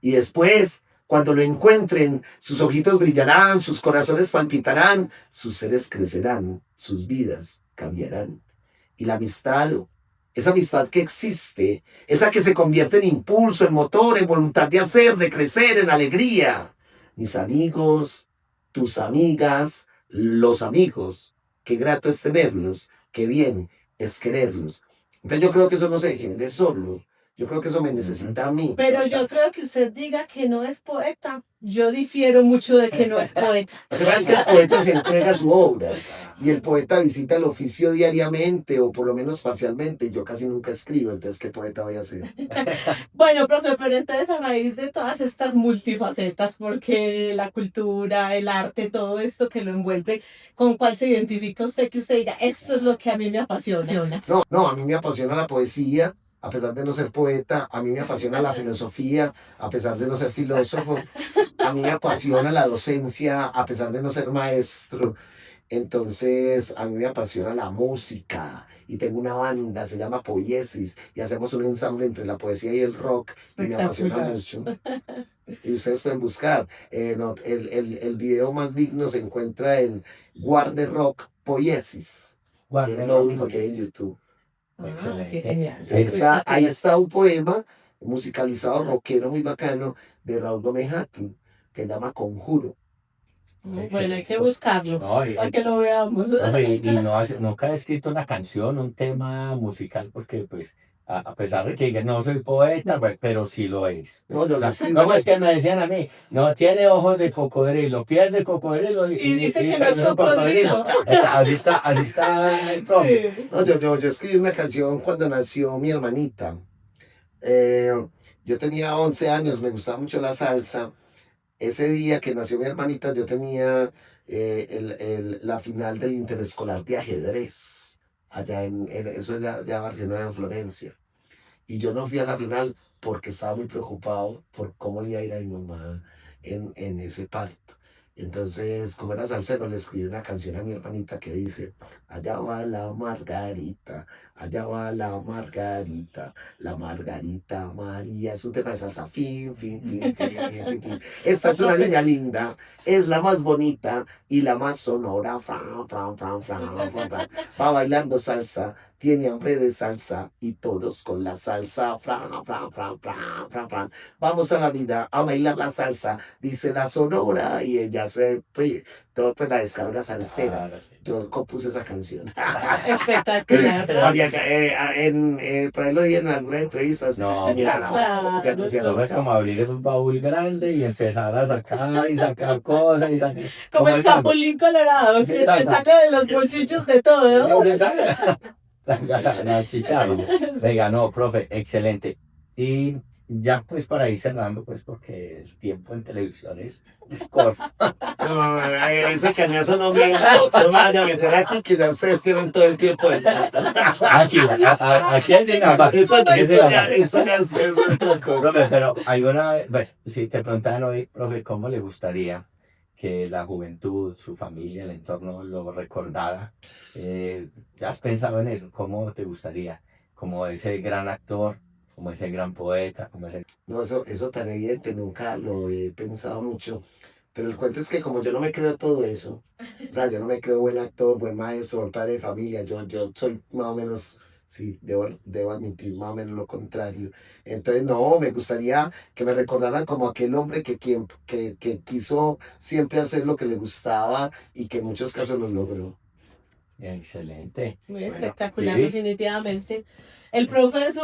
Y después, cuando lo encuentren, sus ojitos brillarán, sus corazones palpitarán, sus seres crecerán, sus vidas cambiarán. Y la amistad, esa amistad que existe, esa que se convierte en impulso, en motor, en voluntad de hacer, de crecer, en alegría. Mis amigos, tus amigas, los amigos, qué grato es tenerlos, qué bien es quererlos. Entonces yo creo que eso no se genere solo. Yo creo que eso me necesita a mí. Pero yo creo que usted diga que no es poeta. Yo difiero mucho de que no es poeta. Lo que pasa es que el poeta se entrega su obra y el poeta visita el oficio diariamente o por lo menos parcialmente. Yo casi nunca escribo, entonces ¿qué poeta voy a ser? Bueno, profe, pero entonces a raíz de todas estas multifacetas, porque la cultura, el arte, todo esto que lo envuelve, ¿con cuál se identifica usted que usted diga, esto es lo que a mí me apasiona? No, a mí me apasiona la poesía, a pesar de no ser poeta, a mí me apasiona la filosofía, a pesar de no ser filósofo, a mí me apasiona la docencia, a pesar de no ser maestro. Entonces, a mí me apasiona la música y tengo una banda, se llama Poiesis, y hacemos un ensamble entre la poesía y el rock y me apasiona mucho. Y ustedes pueden buscar, el video más digno se encuentra en Guarde Rock Poiesis, que es lo único que hay en YouTube. Qué genial. Ahí está un poema musicalizado rockero muy bacano de Raúl Gómez Hatti, que se llama Conjuro. Bueno, hay que buscarlo No, para que lo veamos. nunca he escrito una canción, un tema musical, porque pues a pesar de que no soy poeta, pues, pero sí lo es. No, yo O sea, lo escribo. no es que me decían a mí, no tiene ojos de cocodrilo, pies de cocodrilo Y dice que no es cocodrilo. Así está el profe. Sí. No, yo escribí una canción cuando nació mi hermanita. Yo tenía 11 años, me gustaba mucho la salsa. Ese día que nació mi hermanita, yo tenía la final del interescolar de ajedrez, allá eso es ya Barrio Nuevo en Florencia. Y yo no fui a la final porque estaba muy preocupado por cómo le iba a ir a mi mamá en ese parto. Entonces, como era salsero, le escribí una canción a mi hermanita que dice: allá va la Margarita, allá va la Margarita María. Es un tema de salsa. Fin, fin, fin, fin, fin, fin. Esta es una niña linda, es la más bonita y la más sonora. Fran, fran, fran, fran, fran, fran. Va bailando salsa tiene hambre de salsa y todos con la salsa, fran, fran, fran, fran, fran, fran. Vamos a la vida a bailar la salsa, dice la Sonora y ella se, pues, todo pues la descarga salsera. Claro, sí. Yo compuse esa canción. Espectacular. Por ahí lo dije en algunas entrevistas. No, y mira, claro. qué anunciado. No es como abrir un baúl grande y empezar a sacar cosas y sacar. Como el el gato. chapulín colorado, Sí, que te exacto. saca de los bolsillos de todo. No se sale. La chicharra. Venga, no, profe, excelente. Y ya pues para ir cerrando, pues porque el tiempo en televisión es corto. No, ese cañazo no me no me vaya a meter aquí, que ya ustedes tienen todo el tiempo. Aquí es nada más. Eso no, Ese eso nada más. ya es otra cosa. Profe, pero alguna vez, pues, si te preguntaban hoy, profe, ¿cómo le gustaría que la juventud, su familia, el entorno lo recordara? ¿Ya has pensado en eso? ¿Cómo te gustaría? Como ese gran actor, como ese gran poeta, como ese... No, eso tan evidente, nunca lo he pensado mucho. Pero el cuento es que como yo no me creo todo eso, o sea, yo no me creo buen actor, buen maestro, buen padre de familia, yo soy más o menos, sí, debo admitir más o menos lo contrario. Entonces, no, me gustaría que me recordaran como aquel hombre que quiso siempre hacer lo que le gustaba y que en muchos casos lo logró. Excelente. Muy Bueno, espectacular, sí. definitivamente. El profe es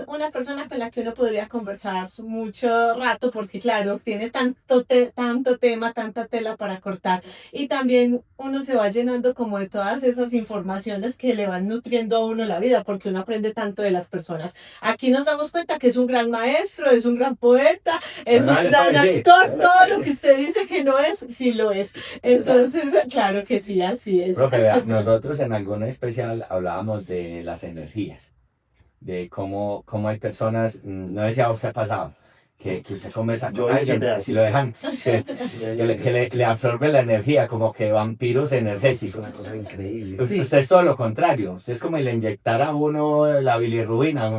una persona con la que uno podría conversar mucho rato porque, claro, tiene tanto tema, tanta tela para cortar. Y también uno se va llenando como de todas esas informaciones que le van nutriendo a uno la vida porque uno aprende tanto de las personas. Aquí nos damos cuenta que es un gran maestro, es un gran poeta, es un gran actor. Todo lo que usted dice que no es, sí lo es. Entonces, claro que sí, así es. Profe, vea, nosotros en alguna especial hablábamos de las energías, de cómo hay personas, no sé si a usted ha pasado, que usted conversa Yo con hice alguien pedacito. y lo dejan, que le absorbe la energía, como que vampiros Es energéticos. una cosa increíble. Usted es todo lo contrario, usted es como le inyectara a uno la bilirrubina,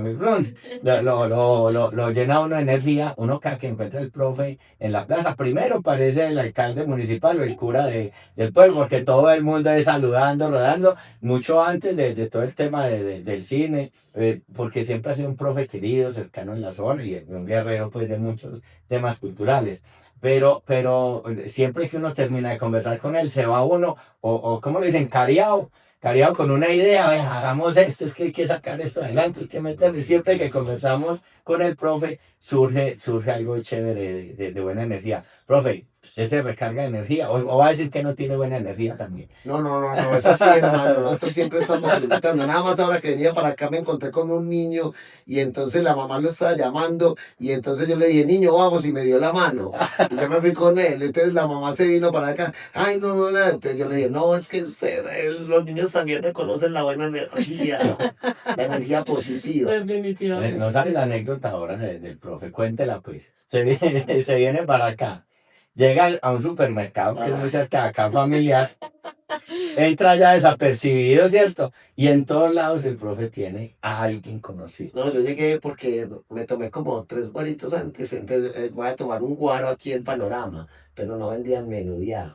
lo llena a uno de energía. Uno cada que encuentra el profe en la plaza, primero parece el alcalde municipal o el cura del pueblo, porque todo el mundo es saludando, rodando, mucho antes de todo el tema del cine, porque siempre ha sido un profe querido, cercano en la zona y un guerrero pues de muchos temas culturales. Pero siempre que uno termina de conversar con él, se va uno, o ¿cómo le dicen? Cariado con una idea, "Venga, hagamos esto, es que hay que sacar esto adelante, hay que meterle". Siempre que conversamos con el profe, surge algo chévere de buena energía. Profe, ¿usted se recarga de energía? ¿O va a decir que no tiene buena energía también? No, es así, hermano. Nosotros siempre estamos preguntando. Nada más ahora que venía para acá me encontré con un niño y entonces la mamá lo estaba llamando y entonces yo le dije, niño, vamos, y me dio la mano. Y yo me fui con él. Entonces la mamá se vino para acá. Ay, no. Entonces yo le dije, no, es que los niños también reconocen la buena energía, la energía positiva. Definitivamente. No sale la anécdota ahora del profe, cuéntela pues. Se viene para acá. Llega a un supermercado que es muy cerca de acá, familiar. Entra ya desapercibido, ¿cierto? Y en todos lados el profe tiene a alguien conocido. No, yo llegué porque me tomé como 3 guaritos antes, entonces voy a tomar un guaro aquí en Panorama, pero no vendían menudeado.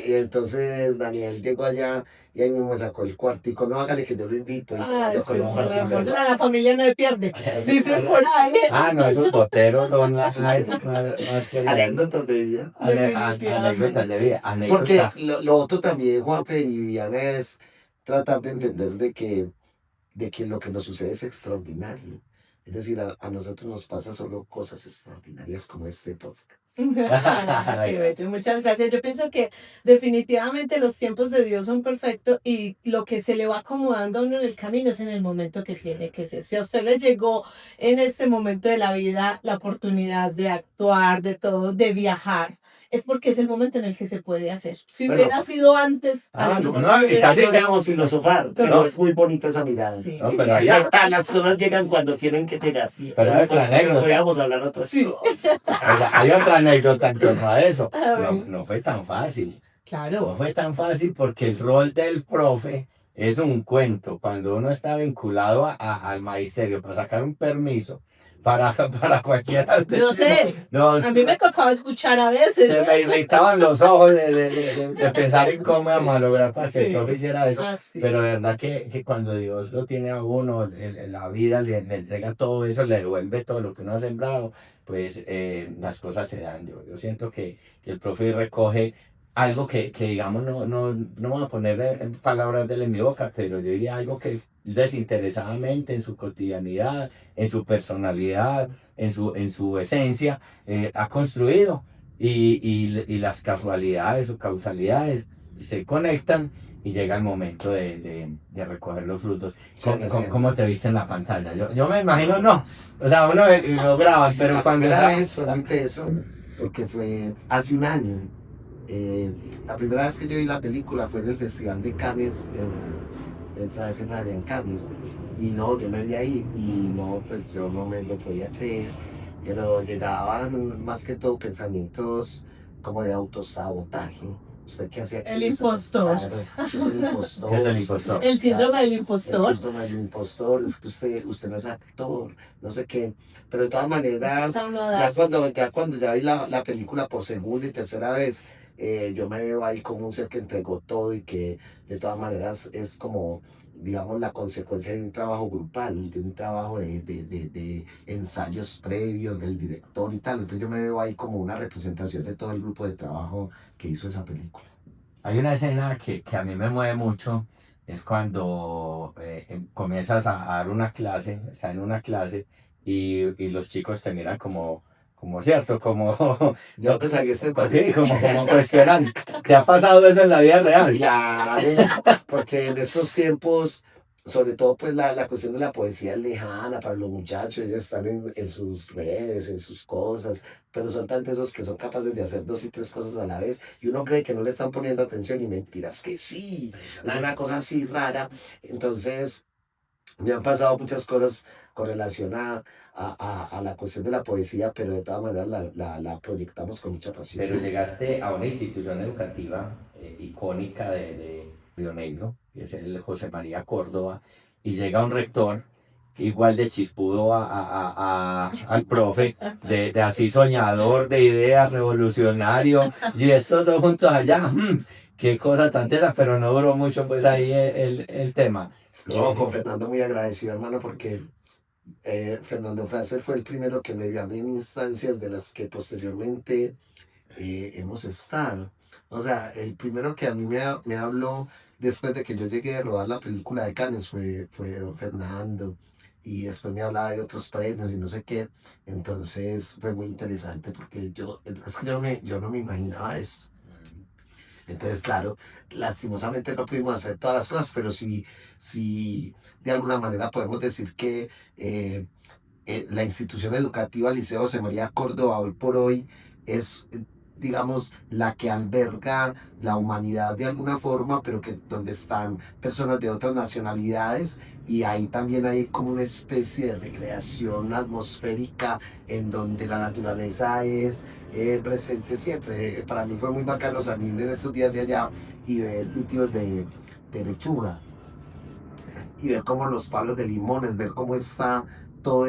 Entonces Daniel llegó allá y ahí mismo me sacó el cuartico, no, hágale que yo lo invito. Y Ah, yo es que con es un una cuartico. persona, la familia no se pierde. Dicen por ahí. Ah, no, esos boteros son las más queridas. Anécdotas de vida. Anécdotas de vida. Porque Anécdotas. lo otro también, Juanfe y Viviana, es tratar de entender de que lo que nos sucede es extraordinario. Es decir, a nosotros nos pasa solo cosas extraordinarias como este podcast. Qué bello, muchas gracias. Yo pienso que definitivamente los tiempos de Dios son perfectos y lo que se le va acomodando a uno en el camino es en el momento que tiene que ser. Si a usted le llegó en este momento de la vida la oportunidad de actuar, de todo, de viajar, es porque es el momento en el que se puede hacer. Si Bueno, hubiera sido antes, a lo mejor no, hubiera casi sido- Dejamos filosofar, pero es muy bonita esa mirada. Sí. No, pero allá, Las cosas llegan cuando tienen que llegar. Así es. pero hay otra anécdota. Podríamos hablar otras Sí. cosas. O sea, hay otra anécdota en torno a eso. A ver. No fue tan fácil. No Claro. fue tan fácil porque el rol del profe es un cuento. Cuando uno está vinculado al magisterio para sacar un permiso para cualquiera Yo sé, nos, a mí me tocaba escuchar a se veces. me irritaban los ojos de pensar en cómo íbamos a lograr para que el Sí. profe hiciera eso. Así. Pero de verdad que cuando Dios lo tiene a uno, la vida le entrega todo eso, le devuelve todo lo que uno ha sembrado, pues las cosas se dan. Yo siento que el profe recoge algo que digamos, no voy a poner en palabras de él en mi boca, pero yo diría algo que desinteresadamente en su cotidianidad, en su personalidad, en su esencia, ha construido. Y las casualidades o causalidades se conectan y llega el momento de recoger los frutos. ¿Cómo te viste en la pantalla? Yo me imagino, no. O sea, uno lo graban, pero La cuando... primera vez fue muy teso, porque fue hace un año. La primera vez que yo vi la película fue en el Festival de Cannes, en Francia, en Cannes. Y no, yo me vi ahí y no, pues yo no me lo podía creer. Pero llegaban más que todo pensamientos como de autosabotaje. ¿Usted qué hacía aquí? El impostor. Claro, usted es el impostor. Es el impostor. El síndrome del El impostor. síndrome del impostor, es que usted no es actor, no sé qué. Pero de todas maneras, Esa audaz. ya cuando ya vi la película por segunda y tercera vez, yo me veo ahí como un ser que entregó todo y que de todas maneras es como, digamos, la consecuencia de un trabajo grupal, de un trabajo de ensayos previos del director y tal. Entonces yo me veo ahí como una representación de todo el grupo de trabajo que hizo esa película. Hay una escena que a mí me mueve mucho, es cuando comienzas a dar una clase, está en una clase y los chicos te miran como cierto, como, Yo pensaría este ok, como cuestionan. ¿Te ha pasado eso en la vida real? Claro, porque en estos tiempos, sobre todo pues la cuestión de la poesía es lejana para los muchachos, ellos están en sus redes, en sus cosas, pero son tan esos que son capaces de hacer 2 y 3 cosas a la vez y uno cree que no le están poniendo atención y mentiras que sí, es una cosa así rara. Entonces me han pasado muchas cosas con relación a la cuestión de la poesía, pero de todas maneras la proyectamos con mucha pasión. Pero llegaste a una institución educativa icónica de Río Negro, que es el José María Córdoba, y llega un rector igual de chispudo al profe, de así soñador, de ideas, revolucionario, y estos dos juntos allá, qué cosa tan tesa, pero no duró mucho pues ahí el tema. No, con Fernando muy agradecido, hermano, porque Fernando Fraser fue el primero que me vio a mí en instancias de las que posteriormente hemos estado. O sea, el primero que a mí me habló después de que yo llegué a rodar la película de Cannes fue don Fernando. Y después me hablaba de otros premios y no sé qué. Entonces fue muy interesante porque es que yo no me imaginaba eso. Entonces, claro, lastimosamente no pudimos hacer todas las cosas, pero sí de alguna manera podemos decir que la institución educativa Liceo José María Córdoba hoy por hoy es, digamos, la que alberga la humanidad de alguna forma, pero que donde están personas de otras nacionalidades y ahí también hay como una especie de recreación atmosférica en donde la naturaleza es presente siempre. Para mí fue muy bacano salir en estos días de allá y ver cultivos de lechuga y ver cómo los palos de limones, ver cómo está todo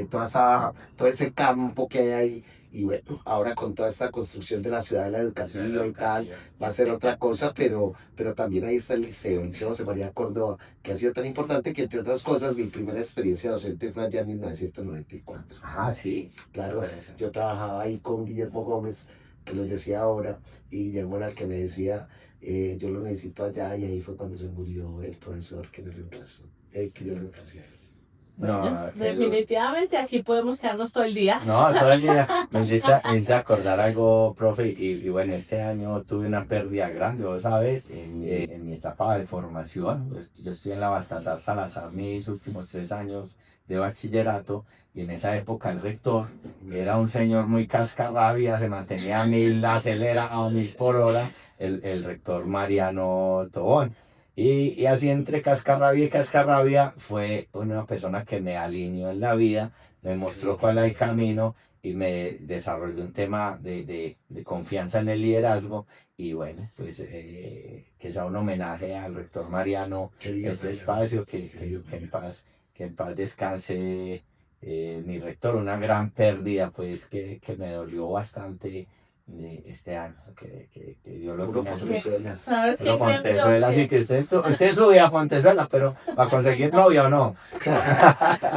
todo ese campo que hay ahí. Y bueno, ahora con toda esta construcción de la ciudad de la educativa y tal, va a ser otra cosa, pero también ahí está el Liceo José María Córdoba, que ha sido tan importante que, entre otras cosas, mi primera experiencia docente fue allá en 1994. Ah, sí. Claro, yo trabajaba ahí con Guillermo Gómez, que les decía ahora, y Guillermo era el que me decía, yo lo necesito allá, y ahí fue cuando se murió el profesor que me reemplazó, que yo reemplacé. Bueno, definitivamente aquí podemos quedarnos todo el día. No, todo el día. Me hice acordar algo, profe, y bueno, este año tuve una pérdida grande, vos sabes, en mi etapa de formación. Pues, yo estoy en la Baltasar Salazar mis últimos 3 años de bachillerato, y en esa época el rector era un señor muy cascarrabia, se mantenía a 1000, acelerado a 1000 por hora, el rector Mariano Tobón. Y así entre cascarrabia y cascarrabia fue una persona que me alineó en la vida, me mostró cuál era el camino y me desarrolló un tema de confianza en el liderazgo y bueno, pues que sea un homenaje al rector Mariano, Que Dios este te espacio, que en paz descanse mi rector, una gran pérdida, pues que me dolió bastante este año, que Dios lo Puro tenga en su Fontezuela. ¿Sabes qué pero creo yo? Fontezuela, así que usted subía a Fontezuela, pero para conseguir novia o no.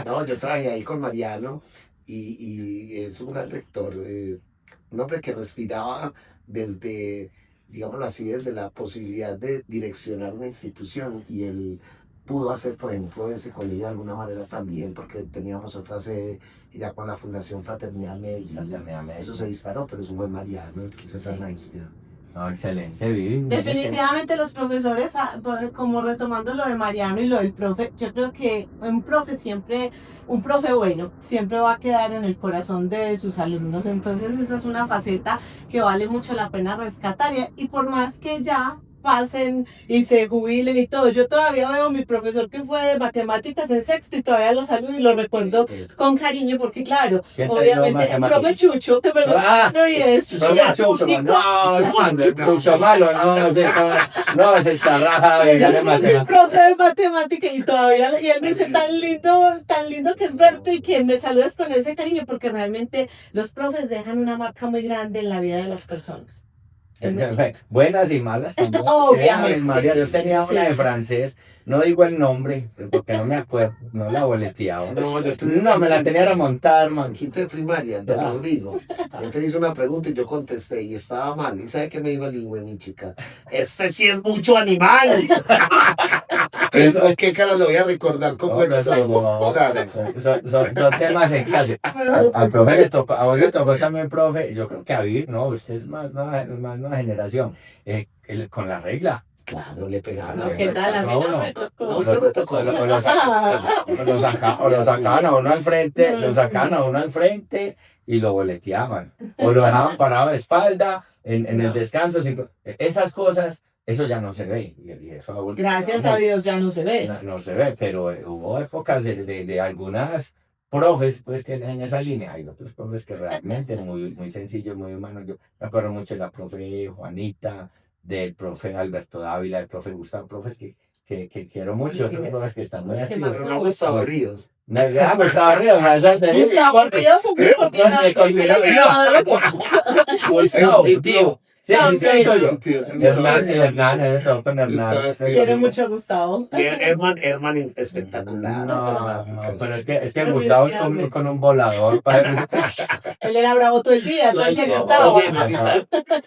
No, yo trabajé ahí con Mariano y es un gran rector, un hombre que respiraba desde, digámoslo así, desde la posibilidad de direccionar una institución y él pudo hacer, por ejemplo, ese colegio de alguna manera también, porque teníamos otra sede y ya con la Fundación Fraternidad Medellín. Eso se disparó, pero es un buen Mariano, el que hizo esa gestión. No, excelente, Vivi. Definitivamente los profesores, como retomando lo de Mariano y lo del profe, yo creo que un profe siempre, un profe bueno, siempre va a quedar en el corazón de sus alumnos. Entonces esa es una faceta que vale mucho la pena rescatar. Y por más que ya pasen y se jubilen y todo, yo todavía veo a mi profesor que fue de matemáticas en sexto y todavía lo saludo y lo recuerdo con cariño porque claro, ¿Quién te dio obviamente el matemáticas? profe Chucho que me lo y es Chucho malo, no, se está rajado y sale mi matemáticas. profe de matemática y todavía, y él me dice tan lindo que es verte y que me saludes con ese cariño, porque realmente los profes dejan una marca muy grande en la vida de las personas. Buenas y malas también. Obviamente. María, yo tenía Sí. una de francés, no digo el nombre, porque no me acuerdo, no la boleteaba. No, No, me la tenía que remontar, en man. quinto de primaria, don Rodrigo. Él te hizo una pregunta y yo contesté y estaba mal. ¿Y sabe qué me dijo el lingüe, mi chica? Este sí es mucho animal. ¿Qué cara lo voy a recordar con buenos ojos? ¿Sabe? Son temas en clase. Al profe le tocó, a vos le tocó también, profe, yo creo que a Vivir, no, usted es más nueva generación, con la regla. Claro, le pegaba. No, ¿qué tal? A mí no me tocó. No, usted me tocó. O lo sacaban a uno al frente, lo sacaban a uno al frente y lo boleteaban. O lo dejaban parado de espalda en el descanso. Esas cosas, eso ya no se ve. Y eso Gracias a Dios ya no se ve. no se ve, pero hubo épocas de algunas profes, pues que en esa línea, hay otros profes que realmente muy sencillos, muy humanos. Yo me acuerdo mucho de la profe Juanita, del profe Alberto Dávila, del profe Gustavo, profes que quiero mucho, otros profes que están muy activos. Pero no Gustavo Ríos. Gustavo Ríos, Gustavo Ríos, porque mi tío. Sí, Hernán. quiero mucho a Gustavo. Herman espectacular. No, pero es que Gustavo es con un volador. Él era bravo todo el día, todo el día cantaba.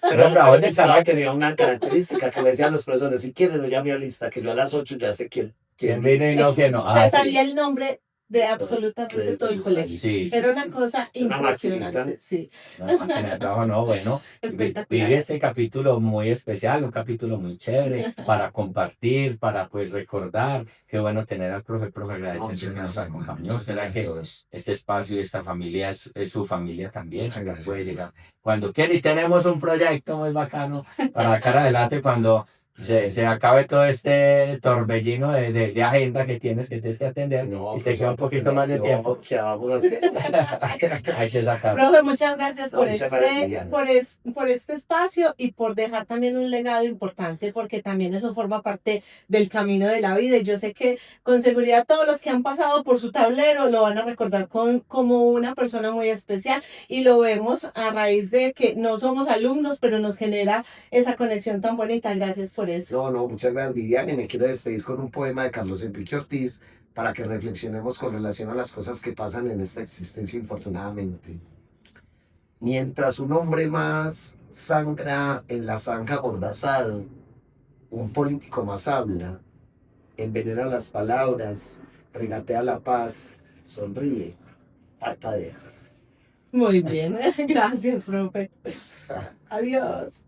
Pero bravo de Gustavo que dio una característica que le decían los profesores, si quieren lo llame a lista, que yo a las 8 ya sé quién viene y no quién no. Se sabía el nombre de absolutamente todo el colegio. Sí, Era una cosa impresionante, sí. Bueno, vive este capítulo muy especial, un capítulo muy chévere para compartir, para pues recordar. Qué bueno tener al profe agradeciendo que nos acompañó. Será que este espacio y esta familia es su familia también, puede llegar cuando quiera y tenemos un proyecto muy bacano para sacar adelante cuando se acabe todo este torbellino de agenda que tienes que atender y te queda un poquito más de tiempo. Hay que sacarlo. Profe, muchas gracias por muchas gracias, por este espacio y por dejar también un legado importante, porque también eso forma parte del camino de la vida. Y yo sé que con seguridad todos los que han pasado por su tablero lo van a recordar como una persona muy especial. Y lo vemos a raíz de que no somos alumnos, pero nos genera esa conexión tan bonita. Gracias por eso. No, muchas gracias, Viviana. Y me quiero despedir con un poema de Carlos Enrique Ortiz para que reflexionemos con relación a las cosas que pasan en esta existencia, infortunadamente. Mientras un hombre más sangra en la zanja amordazado, un político más habla, envenena las palabras, regatea la paz, sonríe, parpadea. Muy bien, gracias, profe. Adiós.